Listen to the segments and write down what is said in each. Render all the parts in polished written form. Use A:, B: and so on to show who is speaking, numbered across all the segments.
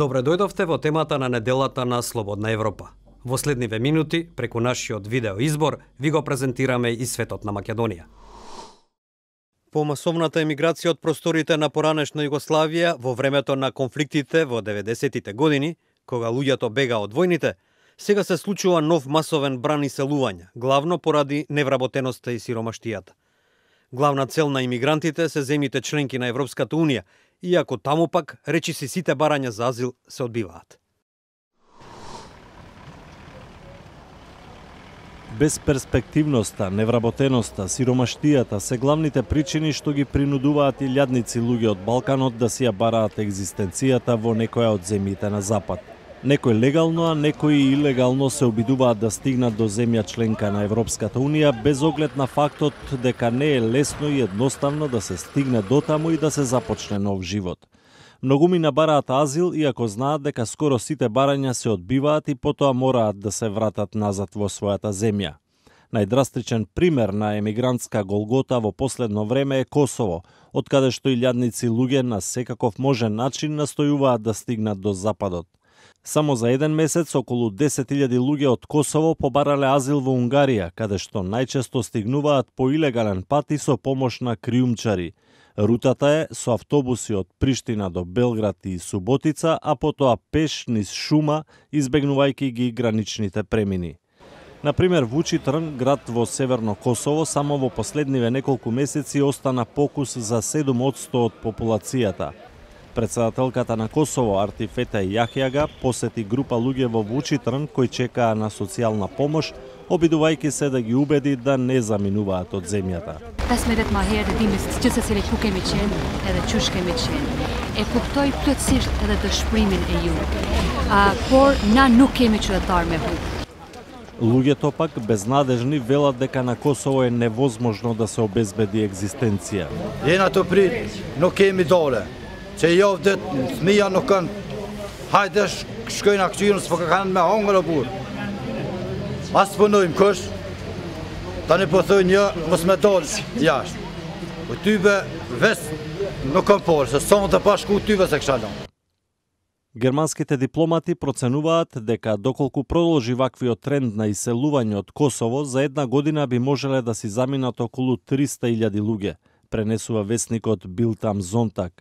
A: Добре дојдовте во темата на неделата на Слободна Европа. Во следниве минути, преку нашиот видео избор, ви го презентираме и светот на Македонија. По масовната емиграција од просторите на поранешна Југославија во времето на конфликтите во 90-тите години, кога луѓето бега од војните, сега се случува нов масовен бран и селување, главно поради невработеноста и сиромаштијата. Главна цел на имигрантите се земјите членки на Европската Унија, иако таму пак речиси сите барања за азил се одбиваат.
B: Безперспективноста, невработеноста, сиромаштијата се главните причини што ги принудуваат илјадници луѓе од Балканот да си ја бараат екзистенцијата во некоја од земјите на Запад. Некои легално, а некои илегално се обидуваат да стигнат до земја членка на Европската Унија без оглед на фактот дека не е лесно и едноставно да се стигне дотаму и да се започне нов живот. Многумина бараат азил, иако знаат дека скоро сите барања се одбиваат и потоа мораат да се вратат назад во својата земја. Најдрастичен пример на емигрантска голгота во последно време е Косово, од каде што илјадници луѓе на секаков можен начин настојуваат да стигнат до Западот. Само за еден месец околу 10.000 луѓе од Косово побарале азил во Унгарија, каде што најчесто стигнуваат по илегален пат и со помош на криумчари. Рутата е со автобуси од Приштина до Белград и Суботица, а потоа пеш низ шума, избегнувајќи ги граничните премини. Например, Вучитрн, град во северно Косово, само во последниве неколку месеци остана покус за 7% од популацијата. Председателката на Косово, Артифета Јахјага, посети група луѓе во Вучитрн кои чекаа на социјална помош, обидувајќи се да ги убеди да не заминуваат од земјата.
C: Pesmedet ma herë të dimës që se ku kemi qenë edhe qysh kemi qenë. E kuptoj plotësisht edhe dëshpërimin e ju. Por na nuk kemi qytetar me hu.
B: Луѓето пак безнадежни велат дека на Косово е невозможно да се обезбеди екзистенција.
D: Jena të prit, nuk kemi dole. Që javë fëmija nuk kanë, hajde shkojnë akqyrën, s'po kanë me hangër o burë. As punojmë kësh, tani po thoi një, mos me dalë jashtë. Po tyve ves nuk kanë porë, se sa të pa shku tyve se kësha lanë.
B: Германските дипломати проценуваат дека доколку продолжи ваквиот тренд на иселување од Косово, за една година би можеле да си заминат околу 300.000 луѓе, пренесува весникот Bild am Sonntag.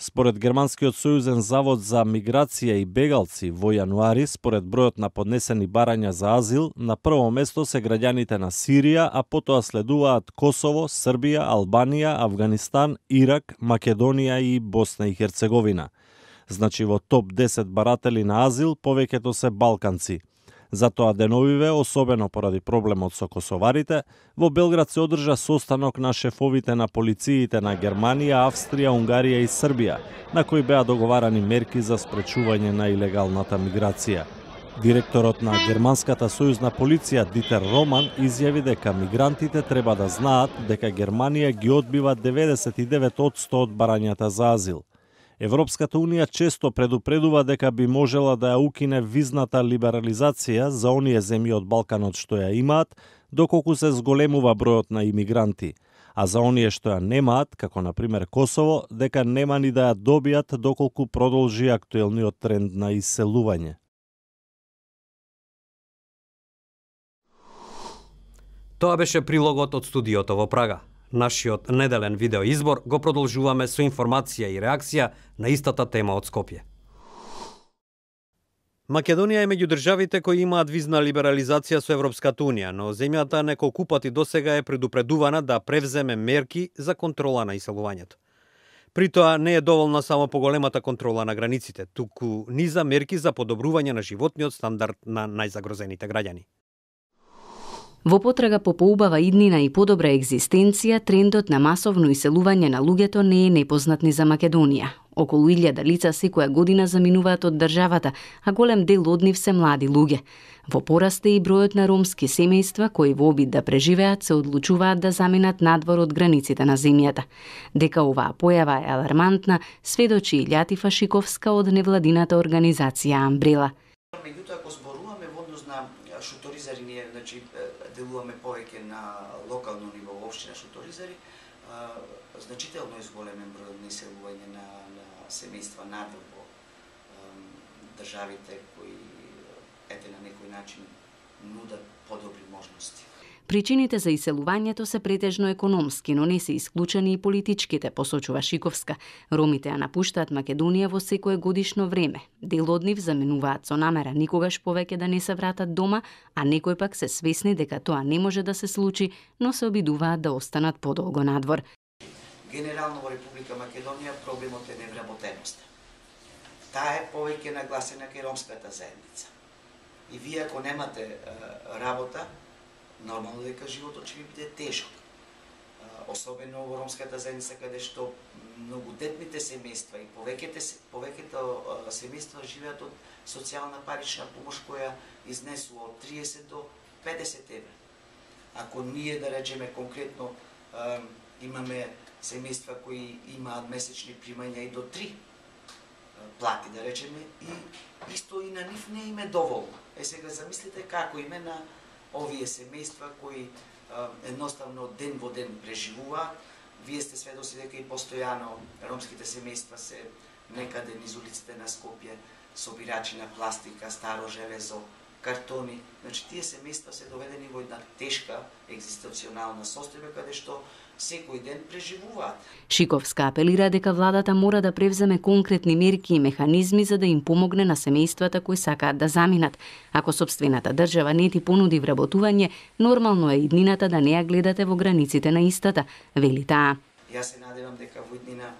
B: Според Германскиот сојузен завод за миграција и бегалци, во јануари, според бројот на поднесени барања за азил, на прво место се граѓаните на Сирија, а потоа следуваат Косово, Србија, Албанија, Авганистан, Ирак, Македонија и Босна и Херцеговина. Значи во топ 10 баратели на азил повеќето се балканци. Затоа деновиве, особено поради проблемот со косоварите, во Белград се одржа состанок на шефовите на полициите на Германија, Австрија, Унгарија и Србија, на кои беа договарани мерки за спречување на илегалната миграција. Директорот на Германската сојузна полиција Дитер Роман изјави дека мигрантите треба да знаат дека Германија ги одбива 99% од барањата за азил. Европската Унија често предупредува дека би можела да ја укине визната либерализација за оние земји од Балканот што ја имаат, доколку се зголемува бројот на имигранти, а за оние што ја немаат, како на пример Косово, дека нема ни да ја добијат доколку продолжи актуелниот тренд на иселување.
A: Тоа беше прилогот од студиото во Прага. Нашиот неделен видеоизбор го продолжуваме со информација и реакција на истата тема од Скопје. Македонија е меѓу државите кои имаат визна либерализација со Европската Унија, но земјата неколку пати досега е предупредувана да превземе мерки за контрола на иселувањето. При тоа не е доволна само поголемата контрола на границите, туку низа мерки за подобрување на животниот стандард на најзагрозените граѓани.
E: Во потрага по поубава иднина и подобра екзистенција, трендот на масовно иселување на луѓето не е непознат ни за Македонија. Околу 1000 лица секоја година заминуваат од државата, а голем дел од нив се млади луѓе. Во пораст е и бројот на ромски семејства кои во обид да преживеат се одлучуваат да заминат надвор од границите на земјата. Дека оваа појава е алармантна, сведочи и Љатифа Шиковска од невладината организација Амбрела.
F: Меѓутоа, ако зборуваме во однос на шуторизари, ние делуваме повеќе на локално ниво во општина Шуторизари, значително изголемен број на иселување на семејства надвор во државите кои на некој начин нудат подобри можности.
E: Причините за иселувањето се претежно економски, но не се исклучени и политичките, посочува Шиковска. Ромите ја напуштаат Македонија во секое годишно време. Дел од нив заменуваат со намера никогаш повеќе да не се вратат дома, а некои пак се свесни дека тоа не може да се случи, но се обидуваат да останат подолго надвор.
F: Генерално во Република Македонија проблемот е невработеноста. Таа е повеќе нагласена кај ромската заедница. И вие ако немате работа, нормално дека животот ќе ви биде тежок. Особено во ромската заедница, каде што многодетните семејства и повеќето семејства живеат од социјална парична помош која изнесува од 30 до 50 евра. Ако ние, да речеме конкретно, имаме семејства кои имаат месечни примања и до 3 плати, да речеме, и исто и на нив не им е доволно. Сега замислите како име на овие семејства кои едноставно ден во ден преживуваат. Вие сте сведоци дека и постојано ромските семејства се некаде низ улиците на Скопје, собирачи на пластика, старо железо, картони. Значи, тие семејства се доведени во една тешка екзистенционална состојба, каде што секој ден преживуваат.
E: Шиковска апелира дека владата мора да превземе конкретни мерки и механизми за да им помогне на семејствата кои сакаат да заминат. Ако сопствената држава не ти понуди вработување, нормално е иднината да не ја гледате во границите на истата, вели таа.
F: Јас се надевам дека во иднина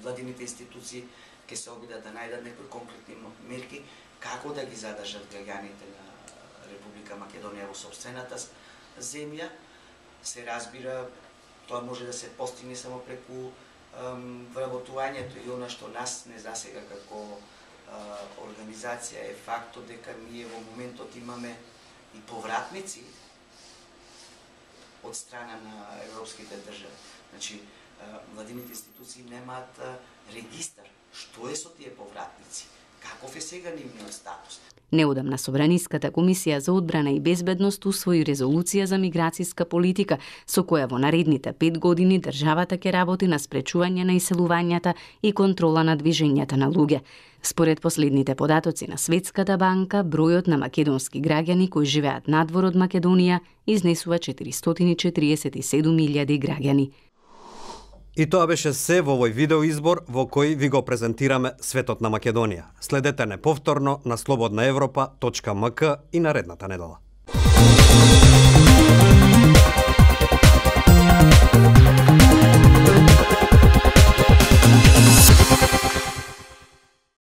F: владините институции ќе се обидат да најдат некои конкретни мерки како да ги задржат граѓаните на Република Македонија во сопствената земја. Се разбира, тоа може да се постигне само преку вработувањето и она што нас не засега како организација е фактот дека ние во моментот имаме и повратници од страна на европските држави. Значи, владините институции немаат регистар. Што е со тие повратници? Каков е сега нивниот статус?
E: Неодамна Собраниската комисија за одбрана и безбедност усвои резолуција за миграцијска политика, со која во наредните 5 години државата ќе работи на спречување на иселувањата и контрола на движењата на луѓе. Според последните податоци на Светската банка, бројот на македонски граѓани кои живеат надвор од Македонија изнесува 447.000 граѓани.
A: И тоа беше се во овој видеоизбор во кој ви го презентираме светот на Македонија. Следете не повторно на slobodnaevropa.mk и наредната недела.